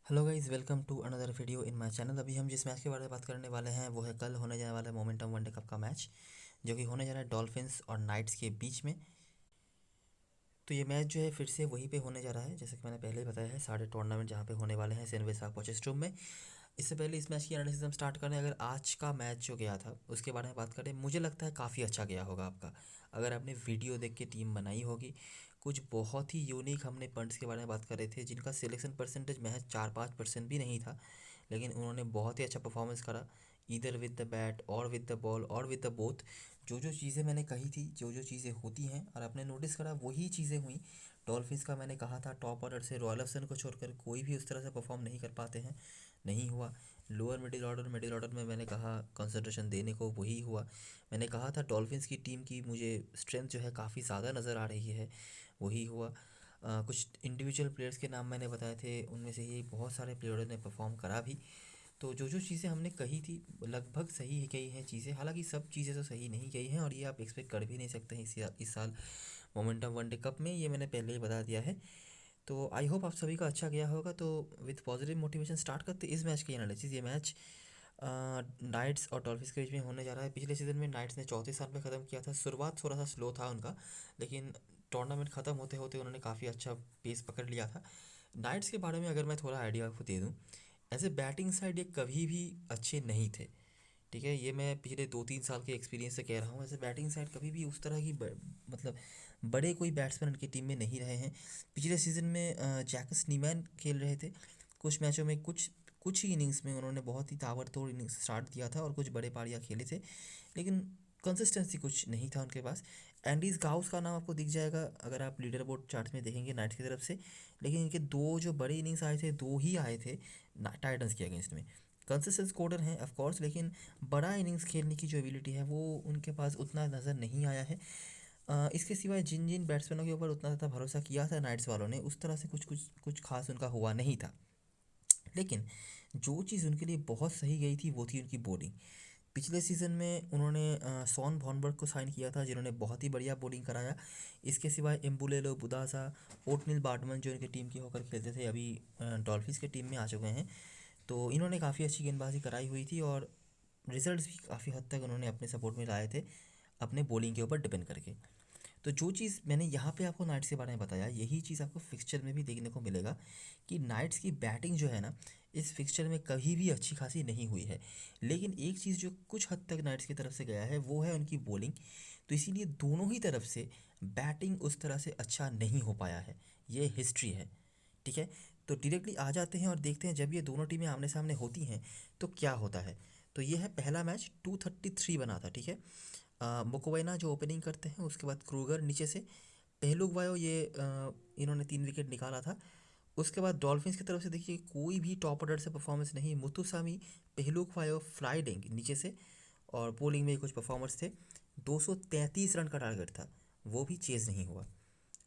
Hello guys, welcome to another video in my channel. अभी हम जिस मैच के बारे में बात करने वाले हैं वो है कल होने जाने वाला मोमेंटम वनडे कप का मैच, जो कि होने जा रहा है डॉल्फिन्स और नाइट्स के बीच में। तो ये मैच जो है फिर से वहीं पे होने जा रहा है, जैसे कि मैंने पहले ही बताया है, सारे टूर्नामेंट जहाँ पे होने वाले हैं सेन वेसाक पोचेस्ट्रूम में। इससे पहले इस मैच की एनालिसिस हम स्टार्ट करें, अगर आज का मैच जो गया था उसके बारे में बात करें, मुझे लगता है काफ़ी अच्छा गया होगा आपका। अगर आपने वीडियो देख के टीम बनाई होगी, कुछ बहुत ही यूनिक हमने पंट्स के बारे में बात कर रहे थे जिनका सिलेक्शन परसेंटेज महज 4-5% भी नहीं था, लेकिन उन्होंने बहुत ही अच्छा परफॉर्मेंस करा, इधर विद द बैट और विद द बॉल और विद द बोथ। जो जो चीज़ें मैंने कही थी, जो जो चीज़ें होती हैं और आपने नोटिस करा, वही चीज़ें हुई। डॉल्फिन्स का मैंने कहा था टॉप ऑर्डर से रॉयल अफसन को छोड़कर कोई भी उस तरह से परफॉर्म नहीं कर पाते हैं, नहीं हुआ। लोअर मिडिल ऑर्डर में मैंने कहा कंसंट्रेशन देने को, वही हुआ। मैंने कहा था डॉल्फिन्स की टीम की मुझे स्ट्रेंथ जो है काफ़ी ज़्यादा नज़र आ रही है, वही हुआ। कुछ इंडिविजुअल प्लेयर्स के नाम मैंने बताए थे, उनमें से ही बहुत सारे प्लेयरों ने परफॉर्म करा भी। तो जो जो चीज़ें हमने कही थी लगभग सही ही कही हैं चीज़ें, हालांकि सब चीज़ें तो सही नहीं कही हैं और ये आप एक्सपेक्ट कर भी नहीं सकते हैं इस साल मोमेंटम वनडे कप में, ये मैंने पहले ही बता दिया है। तो आई होप आप सभी का अच्छा गया होगा। तो विथ पॉजिटिव मोटिवेशन स्टार्ट करते इस मैच की एनालिसिस। ये मैच नाइट्स और डॉल्फिन्स के बीच में होने जा रहा है। पिछले सीज़न में नाइट्स ने 34 रन पे ख़त्म किया था, शुरुआत थोड़ा सा स्लो था उनका, लेकिन टूर्नामेंट ख़त्म होते होते उन्होंने काफ़ी अच्छा पेस पकड़ लिया था। नाइट्स के बारे में अगर मैं थोड़ा आइडिया आपको दे दूँ, एज ए बैटिंग साइड ये कभी भी अच्छे नहीं थे, ठीक है। ये मैं पिछले 2-3 साल के एक्सपीरियंस से कह रहा हूँ, ऐसे बैटिंग साइड कभी भी उस तरह की मतलब बड़े कोई बैट्समैन उनकी टीम में नहीं रहे हैं। पिछले सीज़न में जैकस नीमैन खेल रहे थे कुछ मैचों में, कुछ कुछ ही इनिंग्स में उन्होंने बहुत ही ताबड़तोड़ इनिंग्स स्टार्ट किया था और कुछ बड़े पारियाँ खेले थे, लेकिन कंसिस्टेंसी कुछ नहीं था उनके पास। एंडीज गाउस का नाम आपको दिख जाएगा अगर आप लीडर बोर्ड चार्ट में देखेंगे नाइट्स की तरफ से, लेकिन इनके दो जो बड़े इनिंग्स आए थे, दो ही आए थे टाइटंस के अगेंस्ट में। कंसिस्टेंट स्कोरर हैं ऑफ कोर्स, लेकिन बड़ा इनिंग्स खेलने की जो एबिलिटी है वो उनके पास उतना नज़र नहीं आया है। इसके सिवाय जिन जिन बैट्समैनों के ऊपर उतना ज़्यादा भरोसा किया था नाइट्स वालों ने, उस तरह से कुछ कुछ कुछ खास उनका हुआ नहीं था। लेकिन जो चीज़ उनके लिए बहुत सही गई थी वो थी उनकी बॉलिंग। पिछले सीज़न में उन्होंने सॉन वॉनबर्ग को साइन किया था, जिन्होंने बहुत ही बढ़िया बॉलिंग कराया। इसके सिवाय एम्बुलेलो बुदासा, ओटनिल बार्टमन जो इनकी टीम के होकर खेलते थे, अभी डॉल्फिन्स की टीम में आ चुके हैं। तो इन्होंने काफ़ी अच्छी गेंदबाजी कराई हुई थी और रिजल्ट्स भी काफ़ी हद तक उन्होंने अपने सपोर्ट में लाए थे, अपने बॉलिंग के ऊपर डिपेंड करके। तो जो चीज़ मैंने यहाँ पे आपको नाइट्स के बारे में बताया, यही चीज़ आपको फिक्सचर में भी देखने को मिलेगा कि नाइट्स की बैटिंग जो है ना, इस फिक्सचर में कभी भी अच्छी खासी नहीं हुई है। लेकिन एक चीज़ जो कुछ हद तक नाइट्स की तरफ से गया है वो है उनकी बॉलिंग। तो इसीलिए दोनों ही तरफ से बैटिंग उस तरह से अच्छा नहीं हो पाया है, ये हिस्ट्री है, ठीक है। तो डायरेक्टली आ जाते हैं और देखते हैं जब ये दोनों टीमें आमने सामने होती हैं तो क्या होता है। तो ये है पहला मैच, 233 बना था, ठीक है। मोकोवेना जो ओपनिंग करते हैं, उसके बाद क्रूगर नीचे से, पहलुक वायो ये इन्होंने 3 विकेट निकाला था। उसके बाद डॉल्फिन्स की तरफ से देखिए कोई भी टॉप ऑर्डर से परफॉर्मेंस नहीं, मुथुसामी, पहलुक वायो, फ्लाइडिंग नीचे से, और बॉलिंग में कुछ परफॉर्मर्स थे। 233 रन का टारगेट था, वो भी चेज़ नहीं हुआ।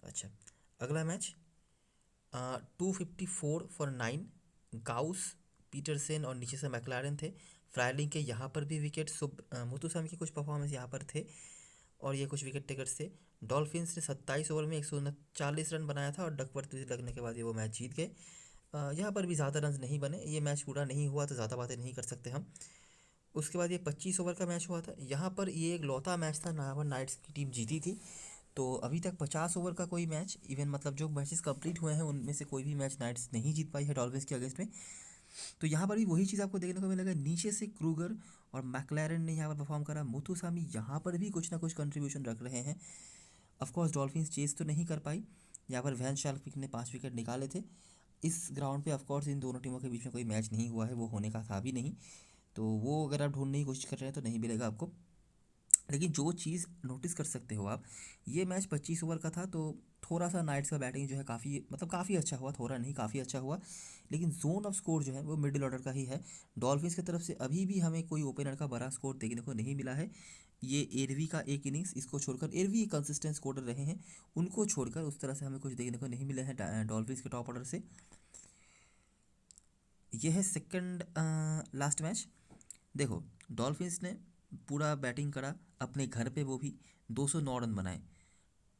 अच्छा, अगला मैच 254 फॉर 9, गाउस, पीटरसन और नीचे से मैकलारन थे। फ्राइलिंग के यहाँ पर भी विकेट, मुथुसामी के कुछ परफॉर्मेंस यहाँ पर थे और ये कुछ विकेट टेकर्स थे। डॉल्फिन्स ने 27 ओवर में 139 रन बनाया था और डकवर्थ लगने के बाद ये वो मैच जीत गए। यहाँ पर भी ज़्यादा रन नहीं बने, ये मैच पूरा नहीं हुआ तो ज़्यादा बातें नहीं कर सकते हम। उसके बाद ये 25 ओवर का मैच हुआ था, यहाँ पर ये एक लौता मैच था जहाँ पर नाइट्स की टीम जीती थी। तो अभी तक 50 ओवर का कोई मैच, इवन मतलब जो मैचेस कंप्लीट हुए हैं उनमें से कोई भी मैच नाइट्स नहीं जीत पाई है डॉल्फिन्स के अगेंस्ट में। तो यहाँ पर भी वही चीज़ आपको देखने को मिलेगा, नीचे से क्रूगर और मैकलैरन ने यहाँ पर परफॉर्म करा, मुथुसामी यहाँ पर भी कुछ ना कुछ कंट्रीब्यूशन रख रहे हैं। ऑफकोर्स डॉल्फिन्स चेस तो नहीं कर पाई, यहाँ पर वैन शाल्क ने 5 विकेट निकाले थे। इस ग्राउंड पे ऑफकोर्स इन दोनों टीमों के बीच में कोई मैच नहीं हुआ है, वो होने का था भी नहीं। तो वो अगर आप ढूंढने की कोशिश कर रहे हैं तो नहीं मिलेगा आपको। लेकिन जो चीज़ नोटिस कर सकते हो आप, ये मैच 25 ओवर का था, तो थोड़ा सा नाइट्स का बैटिंग जो है काफ़ी मतलब काफ़ी अच्छा हुआ, थोड़ा नहीं काफ़ी अच्छा हुआ। लेकिन जोन ऑफ स्कोर जो है वो मिडिल ऑर्डर का ही है। डॉल्फिन्स की तरफ से अभी भी हमें कोई ओपनर का बड़ा स्कोर देखने को नहीं मिला है। ये एरवी का एक इनिंग्स, इसको छोड़कर एरवी कंसिस्टेंट स्कोर रहे हैं, उनको छोड़कर उस तरह से हमें कुछ देखने को नहीं मिला है डॉल्फिन्स के टॉप ऑर्डर से। यह है सेकंड लास्ट मैच। देखो, डॉल्फिन्स ने पूरा बैटिंग करा अपने घर पे, वो भी 209 रन बनाए।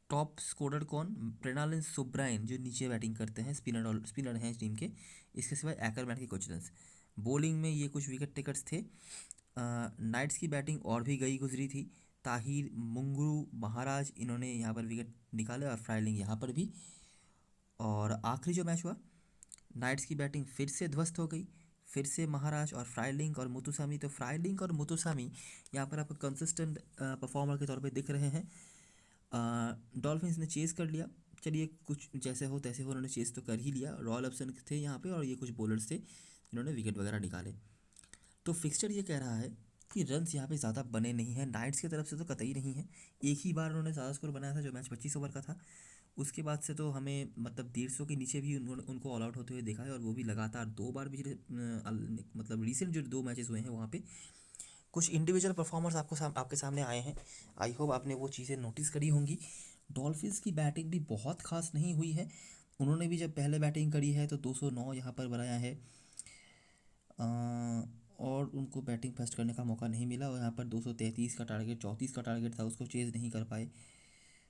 टॉप स्कोरर कौन? प्रेनालिन सुब्राइन जो नीचे बैटिंग करते हैं, स्पिनर हैं टीम के। इसके सिवाय एकरमैन के कुछ रन्स। बॉलिंग में ये कुछ विकेट टेकर्स थे। नाइट्स की बैटिंग और भी गई गुजरी थी। ताहिर, मुंगरू, महाराज, इन्होंने यहाँ पर विकेट निकाले और फ्राइलिंग यहाँ पर भी। और आखिरी जो मैच हुआ, नाइट्स की बैटिंग फिर से ध्वस्त हो गई। फिर से महाराज और फ्राइलिंग और मुतुसामी। तो फ्राइलिंग और मुतुसामी यहाँ पर आपको कंसिस्टेंट परफॉर्मर के तौर पे दिख रहे हैं। डॉल्फिन्स ने चेज़ कर लिया। चलिए, कुछ जैसे हो तैसे हो, उन्होंने चेज़ तो कर ही लिया। रॉयल ऑप्शन थे यहाँ पे और ये कुछ बॉलर्स थे जिन्होंने विकेट वगैरह निकाले। तो फिक्सचर ये कह रहा है कि रन्स यहाँ पे ज़्यादा बने नहीं हैं, नाइट्स की तरफ से तो कतई नहीं है। एक ही बार उन्होंने ज़्यादा स्कोर बनाया था जो मैच 25 ओवर का था। उसके बाद से तो हमें मतलब 150 के नीचे भी उनको ऑल आउट होते हुए देखा है, और वो भी लगातार 2 बार पिछले मतलब रिसेंट जो 2 मैचेस हुए हैं वहाँ पे कुछ इंडिविजुअल परफॉर्मर्स आपके सामने आए हैं। आई होप आपने वो चीज़ें नोटिस करी होंगी। डॉल्फिन्स की बैटिंग भी बहुत खास नहीं हुई है। उन्होंने भी जब पहले बैटिंग करी है तो 209 यहाँ पर बनाया है, और उनको बैटिंग फर्स्ट करने का मौका नहीं मिला। और यहाँ पर 233 का टारगेट, 34 का टारगेट था, उसको चेज़ नहीं कर पाए।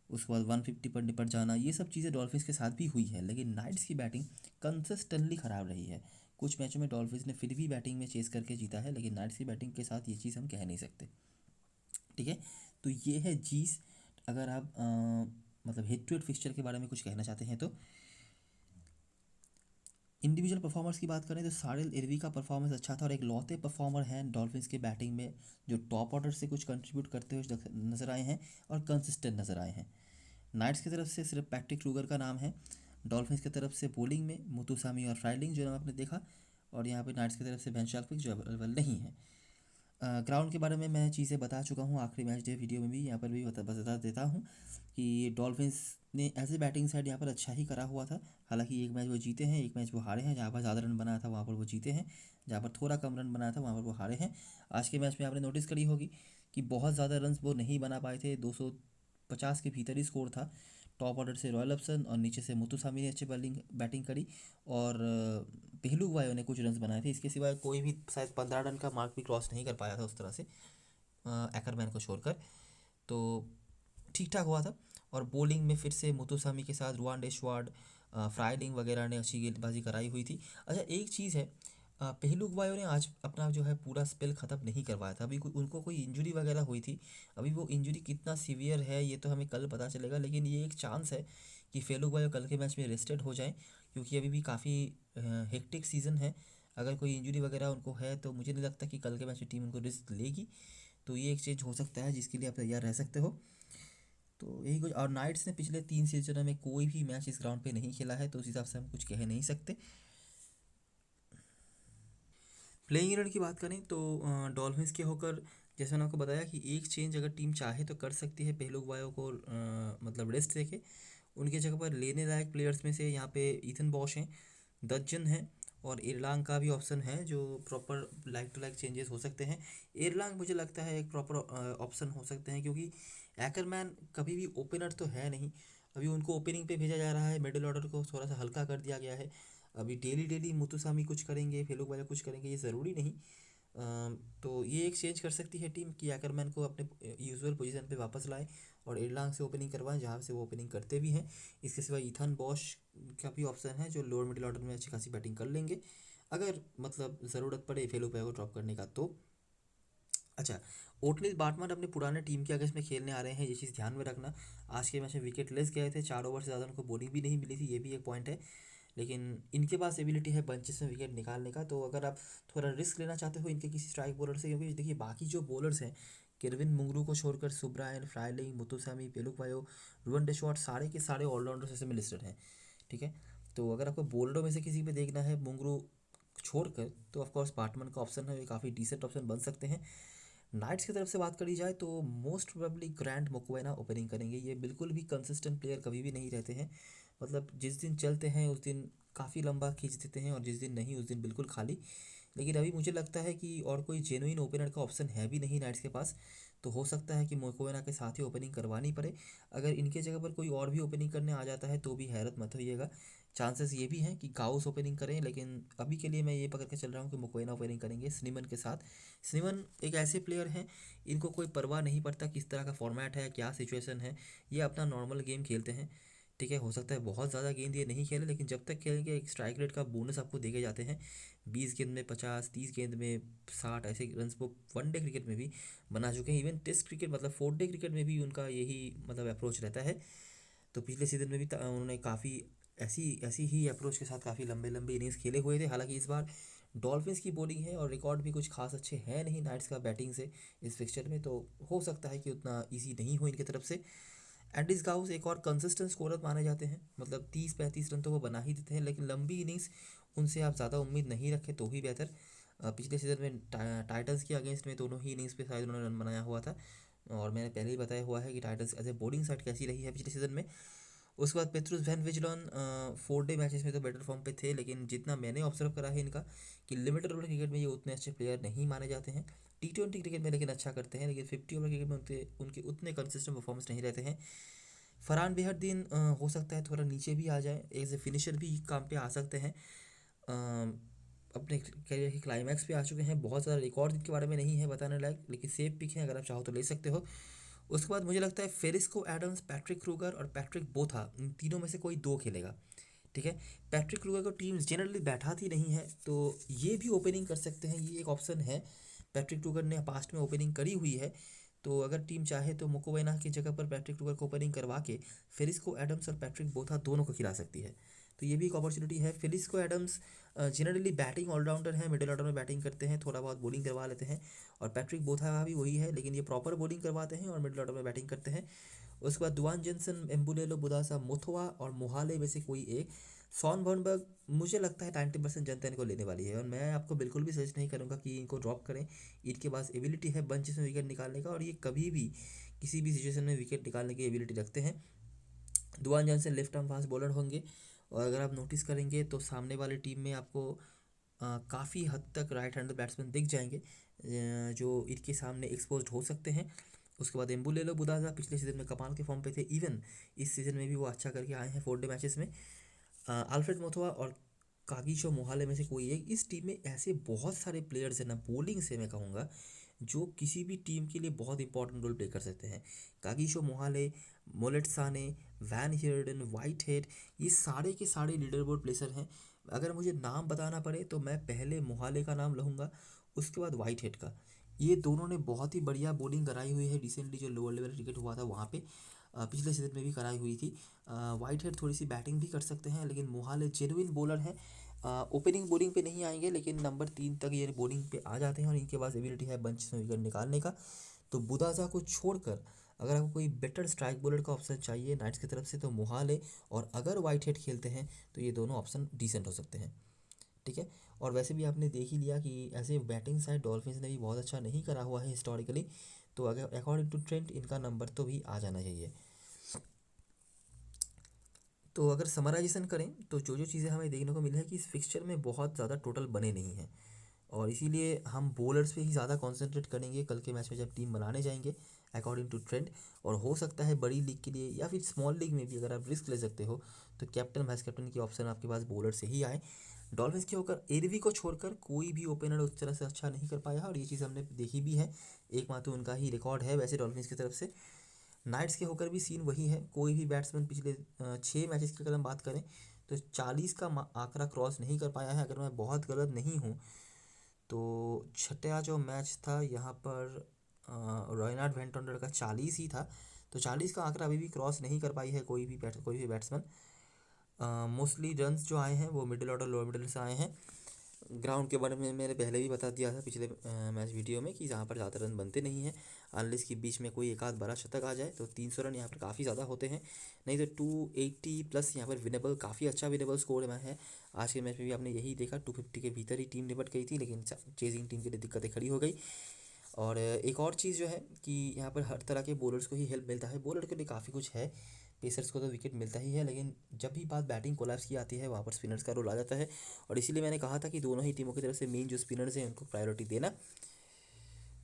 उसके बाद 150 पर निपट जाना, ये सब चीज़ें डॉल्फिन्स के साथ भी हुई है। लेकिन नाइट्स की बैटिंग कंसिस्टेंटली ख़राब रही है। कुछ मैचों में डॉल्फिन्स ने फिर भी बैटिंग में चेज़ करके जीता है, लेकिन नाइट्स की बैटिंग के साथ ये चीज़ हम कह नहीं सकते। ठीक है, तो ये है चीज़। अगर आप मतलब हेड टू हेड फिक्सचर के बारे में कुछ कहना चाहते हैं तो इंडिविजुअल परफॉर्मर्स की बात करें तो सारिल इरवी का परफॉर्मेंस अच्छा था, और एक लौते परफॉर्मर हैं डॉल्फिन्स के बैटिंग में जो टॉप ऑर्डर से कुछ कंट्रीब्यूट करते हुए नज़र आए हैं और कंसिस्टेंट नज़र आए हैं। नाइट्स की तरफ से सिर्फ पैट्रिक क्रूगर का नाम है। डॉल्फिन्स की तरफ से बॉलिंग में मुतुसामी और फ्राइलिंग जो आपने देखा, और यहाँ पे नाइट्स की तरफ से बेन स्टोक्स जो अवेलेबल नहीं है। ग्राउंड के बारे में मैं चीज़ें बता चुका हूँ आखिरी मैच डे वीडियो में भी, यहाँ पर भी बता देता हूँ कि डॉल्फिन्स ने एज ए बैटिंग साइड यहाँ पर अच्छा ही करा हुआ था। हालांकि एक मैच वो जीते हैं, एक मैच वो हारे हैं। जहाँ पर ज़्यादा रन बनाया था वहाँ पर वो जीते हैं, जहाँ पर थोड़ा कम रन बनाया था वहाँ पर वो हारे हैं। आज के मैच में आपने नोटिस करी होगी कि बहुत ज़्यादा रन वो नहीं बना पाए थे, 250 के भीतर ही स्कोर था। टॉप ऑर्डर से रॉयल ऑप्शन और नीचे से मुतुसामी ने अच्छी बैटिंग करी, और पहलू वायो ने कुछ रन बनाए थे। इसके सिवाय कोई भी शायद 15 रन का मार्क भी क्रॉस नहीं कर पाया था उस तरह से, एकरमैन को छोड़कर। तो ठीक ठाक हुआ था। और बॉलिंग में फिर से मुतुसामी के साथ रुआन डेशवार्ड, फ्राइलिंग वगैरह ने अच्छी गेंदबाजी कराई हुई थी। अच्छा, एक चीज़ है, पहलू वायो ने आज अपना जो है पूरा स्पेल ख़त्म नहीं करवाया था। अभी उनको कोई इंजरी वगैरह हुई थी। अभी वो इंजरी कितना सीवियर है ये तो हमें कल पता चलेगा, लेकिन ये एक चांस है कि फेलू वायो कल के मैच में रेस्टेड हो जाए, क्योंकि अभी भी काफ़ी हेक्टिक सीज़न है। अगर कोई इंजरी वगैरह उनको है तो मुझे नहीं लगता कि कल के मैच में टीम उनको रिस्क लेगी। तो ये एक चीज़ हो सकता है जिसके लिए आप तैयार रह सकते हो। तो यही कुछ। और नाइट्स ने पिछले 3 सीजनों में कोई भी मैच इस ग्राउंड पे नहीं खेला है, तो उस हिसाब से हम कुछ कह नहीं सकते। प्लेइंग 11 की बात करें तो डॉल्फिन्स के होकर, जैसे मैंने आपको बताया कि एक चेंज अगर टीम चाहे तो कर सकती है। पहलू वायो को मतलब रेस्ट देके उनके जगह पर लेने लायक प्लेयर्स में से यहाँ पे ईथन बॉश हैं, दज्जन है, और एरलांग का भी ऑप्शन है जो proper like to like changes हो सकते हैं। एरलांग मुझे लगता है एक प्रॉपर ऑप्शन हो सकते हैं, क्योंकि एकरमैन कभी भी ओपनर तो है नहीं। अभी उनको ओपनिंग पे भेजा जा रहा है, मिडिल ऑर्डर को थोड़ा सा हल्का कर दिया गया है। अभी डेली डेली मुतुसामी कुछ करेंगे, फेलुक वाला कुछ करेंगे, ये ज़रूरी नहीं। तो ये एक चेंज कर सकती है टीम कि एकरमैन को अपने यूजुअल पोजीशन पे वापस लाए और एरलांग से ओपनिंग करवाएं, जहाँ से वो ओपनिंग करते भी हैं। इसके सिवा ईथन बॉश का भी ऑप्शन है जो लोअर मिडिल ऑर्डर में अच्छी खासी बैटिंग कर लेंगे, अगर मतलब ज़रूरत पड़े फेलुक को ड्रॉप करने का तो। अच्छा, ओटली बाटमैन अपने पुराने टीम के अगेंस्ट में खेलने आ रहे हैं, ये चीज़ ध्यान में रखना। आज के मैच में विकेट लेस गए थे, 4 ओवर से ज़्यादा उनको बॉलिंग भी नहीं मिली थी, ये भी एक पॉइंट है। लेकिन इनके पास एबिलिटी है बंचेस में विकेट निकालने का। तो अगर आप थोड़ा रिस्क लेना चाहते हो इनके किसी स्ट्राइक बॉलर से, क्योंकि देखिए बाकी जो बॉलर्स हैं, किरविन मुंगरू को छोड़कर सुब्रायन, फ्राइलिंग, मुतुसामी, पेलुक वायो, रुवन डेशवार्ट, सारे के सारे ऑलराउंडर्स ऐसे में लिस्टेड हैं। ठीक है, तो अगर आपको बॉलरों में से किसी पे देखना है मुंगरू छोड़कर, तो ऑफकोर्स बाटमैन का ऑप्शन है, ये काफ़ी डिसेंट ऑप्शन बन सकते हैं। नाइट्स की तरफ से बात करी जाए तो मोस्ट प्रोबेबली ग्रैंट मोक्वेना ओपनिंग करेंगे। ये बिल्कुल भी कंसिस्टेंट प्लेयर कभी भी नहीं रहते हैं, मतलब जिस दिन चलते हैं उस दिन काफ़ी लंबा खींच देते हैं, और जिस दिन नहीं उस दिन बिल्कुल खाली। लेकिन अभी मुझे लगता है कि और कोई जेनुइन ओपनर का ऑप्शन है भी नहीं नाइट्स के पास। तो हो सकता है कि मोकोवेना के साथ ही ओपनिंग करवानी पड़े। अगर इनके जगह पर कोई और भी ओपनिंग करने आ जाता है तो भी हैरत मत होइएगा। चांसेस ये भी हैं कि गाउस ओपनिंग करें, लेकिन अभी के लिए मैं ये पकड़ के चल रहा हूँ कि मोकोवेना ओपनिंग करेंगे स्नीमन के साथ। स्नीमन एक ऐसे प्लेयर हैं, इनको कोई परवाह नहीं पड़ता किस तरह का फॉर्मेट है, क्या सिचुएशन है, ये अपना नॉर्मल गेम खेलते हैं। ठीक है, हो सकता है बहुत ज़्यादा गेंद ये नहीं खेले, लेकिन जब तक खेलेंगे एक स्ट्राइक रेट का बोनस आपको देखे जाते हैं। 20 गेंद में 50, 30 गेंद में 60 ऐसे रन वो वनडे क्रिकेट में भी बना चुके हैं। इवन टेस्ट क्रिकेट मतलब 4 डे क्रिकेट में भी उनका यही मतलब अप्रोच रहता है। तो पिछले सीजन में भी उन्होंने काफ़ी ऐसी ऐसी ही अप्रोच के साथ काफ़ी लंबे लंबे इनिंग्स खेले हुए थे। हालांकि इस बार डॉल्फिन्स की बॉलिंग है और रिकॉर्ड भी कुछ खास अच्छे हैं नहीं नाइट्स का बैटिंग से इस फिक्चर में, तो हो सकता है कि उतना ईजी नहीं हो इनकी तरफ से। एंडिस गाउस एक और कंसिस्टेंट स्कोरर माने जाते हैं, मतलब 30-35 रन तो वो बना ही देते हैं, लेकिन लंबी इनिंग्स उनसे आप ज़्यादा उम्मीद नहीं रखें तो ही बेहतर। पिछले सीजन में टाइटन्स के अगेंस्ट में दोनों ही इनिंग्स पे शायद उन्होंने रन बनाया हुआ था, और मैंने पहले ही बताया हुआ है कि Titans as a bowling side कैसी रही है पिछले सीजन में। उसके बाद Petrus van Wijlon 4 day matches में तो बेटर फॉर्म पे थे, लेकिन जितना मैंने ऑब्जर्व करा है इनका कि लिमिटेड ओवर क्रिकेट में ये उतने अच्छे प्लेयर नहीं माने जाते हैं। T20 क्रिकेट में लेकिन अच्छा करते हैं, लेकिन 50 ओवर क्रिकेट में उनके उतने कंसिस्टेंट परफॉर्मेंस नहीं रहते हैं। फरहान बेहरदीन हो सकता है थोड़ा नीचे भी आ जाए, एज ए फिनिशर भी काम पे आ सकते हैं। अपने करियर के क्लाइमैक्स पे आ चुके हैं, बहुत ज़्यादा रिकॉर्ड इनके बारे में नहीं है बताने लायक, लेकिन सेफ पिक है, अगर आप चाहो तो ले सकते हो। उसके बाद मुझे लगता है फेरिस्को एडम्स, पैट्रिक क्रूगर और पैट्रिक बोथा, इन तीनों में से कोई दो खेलेगा। ठीक है, पैट्रिक क्रूगर को टीम जनरली बैठाती नहीं है, तो ये भी ओपनिंग कर सकते हैं, ये एक ऑप्शन है। पैट्रिक क्रूगर ने पास्ट में ओपनिंग करी हुई है, तो अगर टीम चाहे तो मोकोवेना की जगह पर पैट्रिक क्रूगर को ओपनिंग करवा के फेरिस्को एडम्स और पैट्रिक बोथा दोनों को खिला सकती है। तो ये भी एक अपॉर्चुनिटी है। फेलिस्को एडम्स जनरली बैटिंग ऑलराउंडर है, मिडिल ऑर्डर में बैटिंग करते हैं, थोड़ा बहुत बॉलिंग करवा लेते हैं, और पैट्रिक बोथा भी वही है, लेकिन ये प्रॉपर बॉलिंग करवाते हैं और मिडिल ऑर्डर में बैटिंग करते हैं। उसके बाद दुआन जेंसन, एम्बुलेलो, बुदासा, मोथवा और मोहाले में से कोई एक। सॉन वॉर्नबर्ग, मुझे लगता है 90% जनता इनको लेने वाली है, और मैं आपको बिल्कुल भी सजेस्ट नहीं करूँगा कि इनको ड्रॉप करें। इनके पास एबिलिटी है बंचेस में विकेट निकालने का, और ये कभी भी किसी भी सिचुएशन में विकेट निकालने की एबिलिटी रखते हैं। Duan Jansen left arm fast bowler होंगे, और अगर आप नोटिस करेंगे तो सामने वाली टीम में आपको काफ़ी हद तक राइट हैंडर बैट्समैन दिख जाएंगे जो इनके सामने एक्सपोज्ड हो सकते हैं। उसके बाद एम्बुलेलो बुदाजा पिछले सीजन में कमाल के फॉर्म पे थे, इवन इस सीज़न में भी वो अच्छा करके आए हैं 4 डे मैचेस में। अल्फ्रेड मोथवा और कागिशो मोहाले में से कोई एक। इस टीम में ऐसे बहुत सारे प्लेयर्स हैं ना, बॉलिंग से मैं कहूँगा, जो किसी भी टीम के लिए बहुत इंपॉर्टेंट रोल प्ले कर सकते हैं। कागिशो मोहाले, मोलेट साने, वैन हियर्डन, वाइट हेड, ये सारे के सारे लीडर बोर्ड प्लेसर हैं। अगर मुझे नाम बताना पड़े तो मैं पहले मोहाले का नाम लूँगा, उसके बाद वाइट हेड का। ये दोनों ने बहुत ही बढ़िया बॉलिंग कराई हुई है रिसेंटली, जो लोअर लेवल क्रिकेट हुआ था वहाँ पे पिछले सीजन में भी कराई हुई थी। वाइट हेड थोड़ी सी बैटिंग भी कर सकते हैं, लेकिन मोहाले जेन्युइन बॉलर हैं। ओपनिंग बॉलिंग पे नहीं आएंगे, लेकिन नंबर 3 तक ये बॉलिंग पे आ जाते हैं, और इनके पास एबिलिटी है बंच में विकेट निकालने का। तो बुदाजा को छोड़कर अगर आपको कोई बेटर स्ट्राइक बॉलर का ऑप्शन चाहिए नाइट्स की तरफ से तो मोहाले, और अगर वाइट हेड खेलते हैं तो ये दोनों ऑप्शन डिसेंट हो सकते हैं। ठीक है, और वैसे भी आपने देख ही लिया कि ऐसे बैटिंग साइड डॉल्फिन्स ने भी बहुत अच्छा नहीं करा हुआ है हिस्टोरिकली, तो अगर अकॉर्डिंग टू ट्रेंड इनका नंबर तो भी आ जाना चाहिए। तो अगर समराइजेशन करें तो जो जो चीज़ें हमें देखने को मिली है कि इस फिक्सचर में बहुत ज़्यादा टोटल बने नहीं हैं, और इसीलिए हम बॉलर्स पे ही ज़्यादा कंसंट्रेट करेंगे कल के मैच में जब टीम बनाने जाएंगे अकॉर्डिंग टू ट्रेंड। और हो सकता है बड़ी लीग के लिए या फिर स्मॉल लीग में भी अगर आप रिस्क ले सकते हो तो कैप्टन वाइस कैप्टन की ऑप्शन आपके पास बॉलर से ही आए। डॉल्फिन्स के होकर एरवी को छोड़कर कोई भी ओपनर उस तरह से अच्छा नहीं कर पाया, और ये चीज़ हमने देखी भी है, एकमात्र उनका ही रिकॉर्ड है वैसे डॉल्फिन्स की तरफ से। नाइट्स के होकर भी सीन वही है, कोई भी बैट्समैन पिछले 6 मैचेस की अगर हम बात करें तो 40 का आंकड़ा क्रॉस नहीं कर पाया है, अगर मैं बहुत गलत नहीं हूँ तो छठा जो मैच था यहाँ पर रॉयनार्ड वेंटोंडर का 40 ही था, तो 40 का आंकड़ा अभी भी क्रॉस नहीं कर पाई है कोई भी बैट्समैन। मोस्टली रन्स जो आए हैं वो मिडिल ऑर्डर लोअर मिडिल से आए हैं। ग्राउंड के बारे में मैंने पहले भी बता दिया था पिछले मैच वीडियो में कि जहाँ पर ज़्यादा रन बनते नहीं हैं, अनलेस कि बीच में कोई एक आध बड़ा शतक आ जाए तो 300 रन यहाँ पर काफ़ी ज़्यादा होते हैं, नहीं तो 280 प्लस यहाँ पर विनेबल, काफ़ी अच्छा विनेबल स्कोर में है। आज के मैच में भी आपने यही देखा, 250 के भीतर ही टीम निपट गई थी, लेकिन चेजिंग टीम के लिए दिक्कतें खड़ी हो गई। और एक और चीज़ जो है कि यहाँ पर हर तरह के बॉलर्स को ही हेल्प मिलता है, बॉलर के लिए काफ़ी कुछ है, पेसर्स को तो विकेट मिलता ही है, लेकिन जब भी बात बैटिंग कोलैप्स की आती है वहाँ पर स्पिनर्स का रोल आ जाता है, और इसीलिए मैंने कहा था कि दोनों ही टीमों की तरफ से मेन जो स्पिनर्स हैं उनको प्रायोरिटी देना।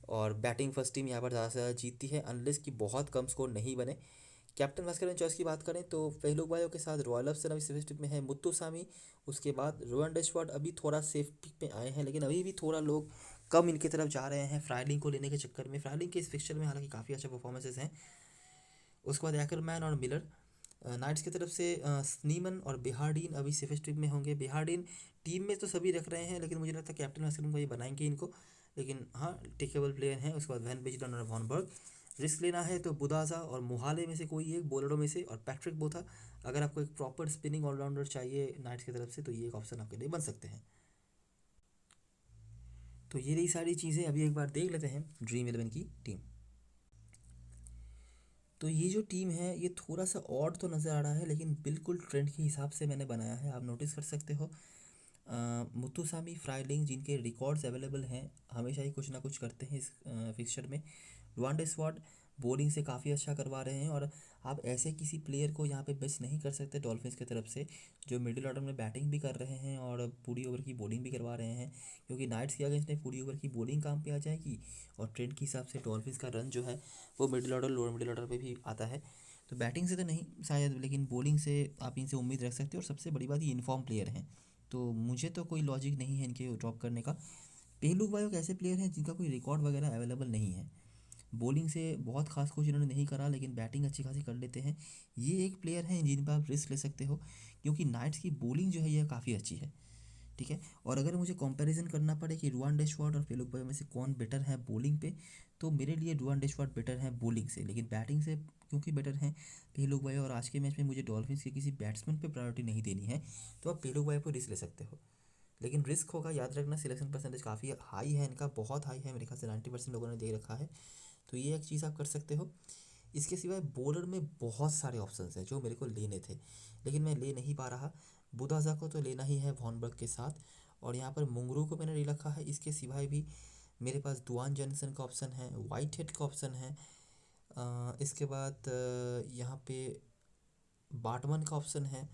और बैटिंग फर्स्ट टीम यहाँ पर ज़्यादा से ज़्यादा जीतती है अनलेस कि बहुत कम स्कोर नहीं बने। कैप्टन वाइस कैप्टन चॉइस की बात करें तो फेलुक बायो के साथ रॉयल अफसन अभी सेफ टीम में है, मुत्तुसामी, उसके बाद रुवन डेशवार्ड अभी थोड़ा सेफ पिक में आए हैं, लेकिन अभी भी थोड़ा लोग कम इनकी तरफ जा रहे हैं फ्राइलिंग को लेने के चक्कर में। फ्राइलिंग के इस फिक्चर में हालांकि काफ़ी अच्छा परफॉर्मेंसेज हैं। उसके बाद एक्करमैन और मिलर। नाइट्स की तरफ से स्नीमन और बिहारडीन अभी सेफेस्ट टीम में होंगे। बिहारडीन टीम में तो सभी रख रहे हैं, लेकिन मुझे लगता है कैप्टन वाइस कैप्टन को ये बनाएंगे इनको, लेकिन हाँ टेकेबल प्लेयर हैं। उसके बाद वैन बेजटन और वॉनबर्ग। रिस्क लेना है तो बुदाजा और मोहाले में से कोई एक बॉलरों में से, और पैट्रिक बोथा। अगर आपको एक प्रॉपर स्पिनिंग ऑलराउंडर चाहिए नाइट्स की तरफ से तो ये एक ऑप्शन आपके लिए बन सकते हैं। तो ये रही सारी चीज़ें। अभी एक बार देख लेते हैं ड्रीम 11 की टीम। तो ये जो टीम है ये थोड़ा सा ऑड तो नज़र आ रहा है, लेकिन बिल्कुल ट्रेंड के हिसाब से मैंने बनाया है, आप नोटिस कर सकते हो। मुत्तुसामी, फ्राइलिंग जिनके रिकॉर्ड्स अवेलेबल हैं, हमेशा ही कुछ ना कुछ करते हैं इस फिक्सचर में। रुआन स्क्वाड बॉलिंग से काफ़ी अच्छा करवा रहे हैं, और आप ऐसे किसी प्लेयर को यहाँ पे बेस्ट नहीं कर सकते डॉल्फिन्स की तरफ से जो मिडिल ऑर्डर में बैटिंग भी कर रहे हैं और पूरी ओवर की बॉलिंग भी करवा रहे हैं, क्योंकि नाइट्स के अगेंस्ट में पूरी ओवर की बॉलिंग काम पे आ जाएगी, और ट्रेंड के हिसाब से डॉल्फिन्स का रन जो है वो middle order lower middle order पे भी आता है। तो बैटिंग से तो नहीं शायद, लेकिन बॉलिंग से आप इनसे उम्मीद रख सकते हो, और सबसे बड़ी बात ये इन्फॉर्म प्लेयर हैं, तो मुझे तो कोई लॉजिक नहीं है इनके ड्रॉप करने का। पेहलू भाई एक ऐसे प्लेयर हैं जिनका कोई रिकॉर्ड वगैरह अवेलेबल नहीं है, बॉलिंग से बहुत खास कुछ इन्होंने नहीं करा, लेकिन बैटिंग अच्छी खासी कर लेते हैं। ये एक प्लेयर हैं जिन पर आप रिस्क ले सकते हो, क्योंकि नाइट्स की बॉलिंग जो है यह काफ़ी अच्छी है। ठीक है, और अगर मुझे कंपैरिजन करना पड़े कि रुआन डेशवार्ड और फेलुक भाई में से कौन बेटर है बॉलिंग पे, तो मेरे लिए रुआन डेशवार्ड बेटर है बॉलिंग से, लेकिन बैटिंग से क्योंकि बेटर हैं फेलुक भाई, और आज के मैच में मुझे डॉल्फिन्स के किसी बैट्समैन पे प्रायोरिटी नहीं देनी है, तो आप फेलुक भाई को रिस्क ले सकते हो। लेकिन रिस्क होगा, याद रखना सिलेक्शन परसेंटेज काफ़ी हाई है इनका, बहुत हाई है, मेरे ख्याल से 90% लोगों ने दे रखा है, तो ये एक चीज़ आप कर सकते हो। इसके सिवाय बॉलर में बहुत सारे ऑप्शंस हैं जो मेरे को लेने थे, लेकिन मैं ले नहीं पा रहा। बुदाजा को तो लेना ही है वॉनबर्ग के साथ, और यहाँ पर मुंगरू को मैंने ले रखा है। इसके सिवाय भी मेरे पास दुआन जॉनसन का ऑप्शन है, वाइट हेड का ऑप्शन है, इसके बाद यहाँ पे बाटमन का ऑप्शन है,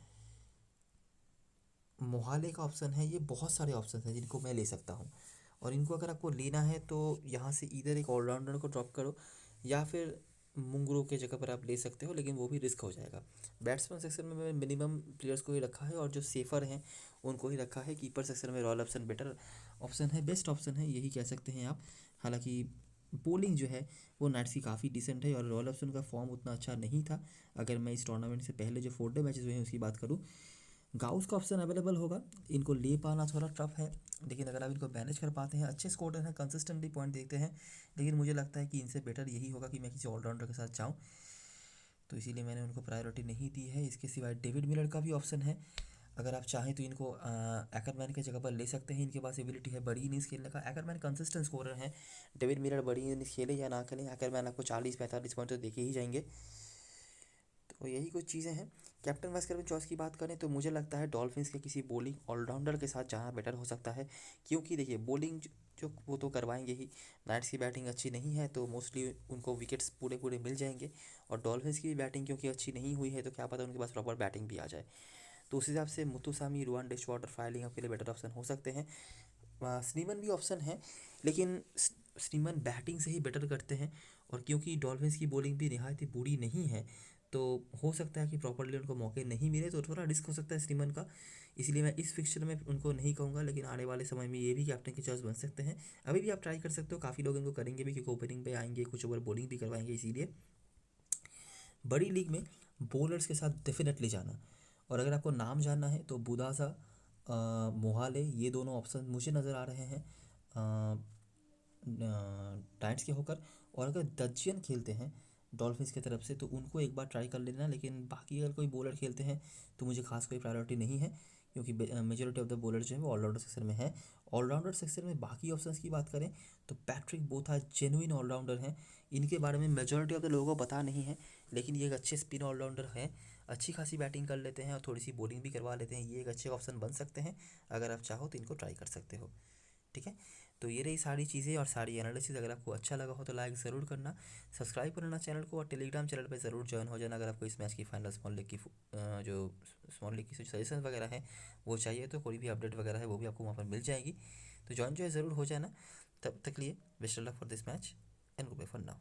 मोहाले का ऑप्शन है। ये बहुत सारे ऑप्शन हैं जिनको मैं ले सकता हूँ, और इनको अगर आपको लेना है तो यहाँ से इधर एक ऑलराउंडर को ड्रॉप करो, या फिर मुंगरू के जगह पर आप ले सकते हो, लेकिन वो भी रिस्क हो जाएगा। बैट्समैन सेक्शन में मैंने मिनिमम प्लेयर्स को ही रखा है, और जो सेफर हैं उनको ही रखा है। कीपर सेक्शन में रॉयल ऑप्शन बेटर ऑप्शन है, बेस्ट ऑप्शन है, यही कह सकते हैं आप। हालांकि बॉलिंग जो है वो नाइट्स की काफ़ी डिसेंट है, और रॉयल ऑप्शन का फॉर्म उतना अच्छा नहीं था। अगर मैं इस टूर्नामेंट से पहले जो 4 डे मैचेस हुए हैं उसकी बात करूँ, गाउस का ऑप्शन अवेलेबल होगा, इनको ले पाना थोड़ा टफ है, लेकिन अगर आप इनको मैनेज कर पाते हैं, अच्छे स्कोरर हैं, कंसिस्टेंटली पॉइंट देखते हैं, लेकिन मुझे लगता है कि इनसे बेटर यही होगा कि मैं किसी ऑलराउंडर के साथ जाऊं, तो इसीलिए मैंने उनको प्रायोरिटी नहीं दी है। इसके सिवाय डेविड मिलर का भी ऑप्शन है, अगर आप चाहें तो इनको एकरमैन की जगह पर ले सकते हैं, इनके पास एबिलिटी है बड़ी इनिंग्स खेलने का। एकरमैन कंसिस्टेंट स्कोरर हैं, डेविड मिलर बड़ी इनिंग्स खेले या ना खेलें एकरमैन आपको 40-45 पॉइंट तो देके ही जाएंगे। तो यही कुछ चीज़ें हैं। कैप्टन वाइस कैप्टन चॉइस की बात करें तो मुझे लगता है डॉल्फिन्स के किसी बॉलिंग ऑलराउंडर के साथ जाना बेटर हो सकता है, क्योंकि देखिए बॉलिंग जो वो तो करवाएंगे ही, नाइट्स की बैटिंग अच्छी नहीं है तो मोस्टली उनको विकेट्स पूरे पूरे मिल जाएंगे, और डॉल्फिन्स की बैटिंग क्योंकि अच्छी नहीं हुई है तो क्या पता उनके पास प्रॉपर बैटिंग भी आ जाए, तो उस हिसाब से मुत्तुसामी, रुआन डेशवार्ड और फाइलिंग आपके लिए बेटर ऑप्शन हो सकते हैं। स्नीमन भी ऑप्शन है, लेकिन स्नीमन बैटिंग से ही बेटर करते हैं, और क्योंकि डॉल्फिन्स की बॉलिंग भी नहायत ही बुरी नहीं है, तो हो सकता है कि प्रॉपरली उनको मौके नहीं मिले, तो थोड़ा रिस्क हो सकता है स्टीमन का, इसलिए मैं इस फिक्चर में उनको नहीं कहूँगा, लेकिन आने वाले समय में ये भी कैप्टन की चॉइस बन सकते हैं। अभी भी आप ट्राई कर सकते हो, काफ़ी लोग इनको करेंगे भी, क्योंकि ओपनिंग पे आएंगे, कुछ ओवर बॉलिंग भी करवाएंगे, इसीलिए बड़ी लीग में बॉलर्स के साथ डेफिनेटली जाना। और अगर आपको नाम जानना है तो बुदासा, मोहाले, ये दोनों ऑप्शन मुझे नज़र आ रहे हैं टाइट्स के होकर। और अगर दर्जियन खेलते हैं डॉल्फिन्स की तरफ से तो उनको एक बार ट्राई कर लेना, लेकिन बाकी अगर कोई बॉलर खेलते हैं तो मुझे खास कोई प्रायोरिटी नहीं है, क्योंकि मेजोरिटी ऑफ द बॉलर जो है वो ऑलराउंडर सेक्शन में है। ऑलराउंडर सेक्शन में बाकी ऑप्शंस की बात करें तो पैट्रिक बोथा जेन्युइन ऑलराउंडर हैं, इनके बारे में मेजोरिटी ऑफ द लोगों को पता नहीं है, लेकिन ये एक अच्छे स्पिन ऑलराउंडर हैं, अच्छी खासी बैटिंग कर लेते हैं और थोड़ी सी बॉलिंग भी करवा लेते हैं, ये एक अच्छे ऑप्शन बन सकते हैं। अगर आप चाहो तो इनको ट्राई कर सकते हो। ठीक है, तो ये रही सारी चीज़ें और सारी एनालिसिस। अगर आपको अच्छा लगा हो तो लाइक ज़रूर करना, सब्सक्राइब करना चैनल को, और टेलीग्राम चैनल पे ज़रूर ज्वाइन हो जाना। अगर आपको इस मैच की फाइनल स्मॉल लीग की जो स्मॉल लीग की सजेशन वगैरह है वो चाहिए, तो कोई भी अपडेट वगैरह है वो भी आपको वहाँ पर मिल जाएगी, तो ज्वाइन जो है ज़रूर हो जाना। तब तक लिए best of luck for this match and goodbye for now.